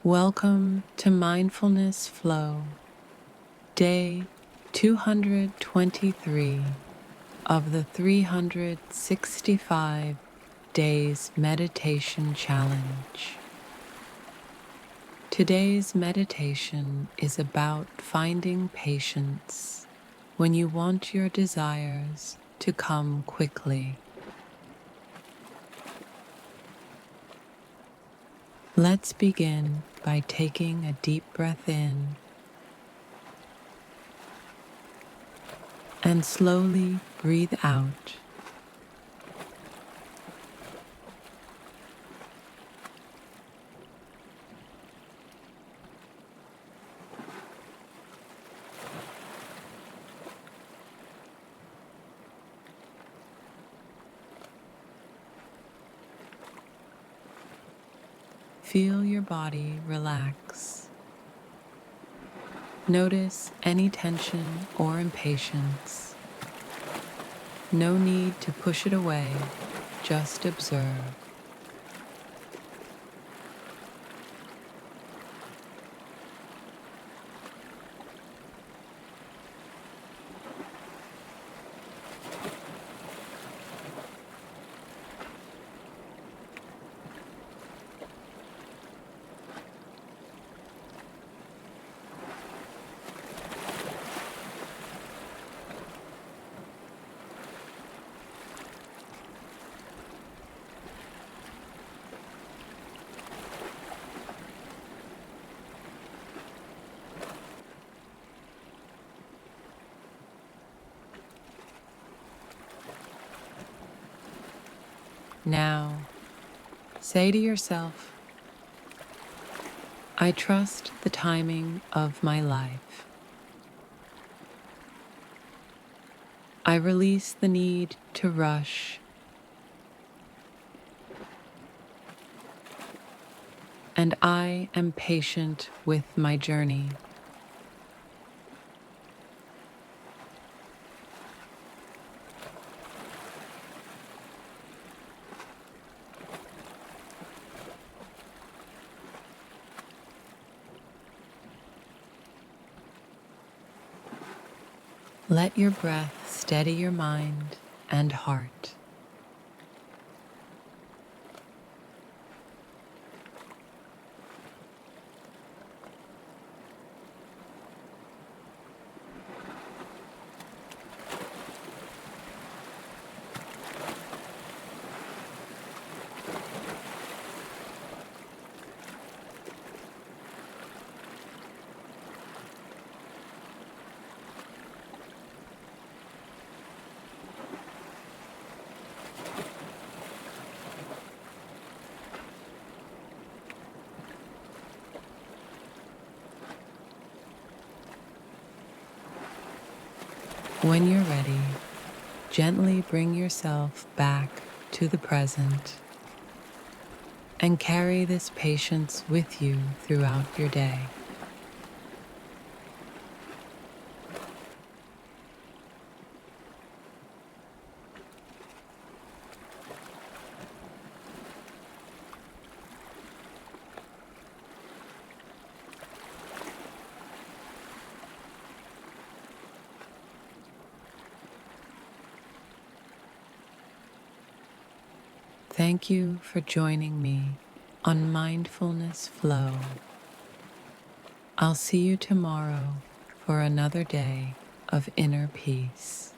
Welcome to Mindfulness Flow, day 223 of the 365 Days Meditation Challenge. Today's meditation is about finding patience when you want your desires to come quickly. Let's begin by taking a deep breath in and slowly breathe out. Feel your body relax. Notice any tension or impatience. No need to push it away, just observe. Now, say to yourself, I trust the timing of my life. I release the need to rush, and I am patient with my journey. Let your breath steady your mind and heart. When you're ready, gently bring yourself back to the present and carry this patience with you throughout your day. Thank you for joining me on Mindfulness Flow. I'll see you tomorrow for another day of inner peace.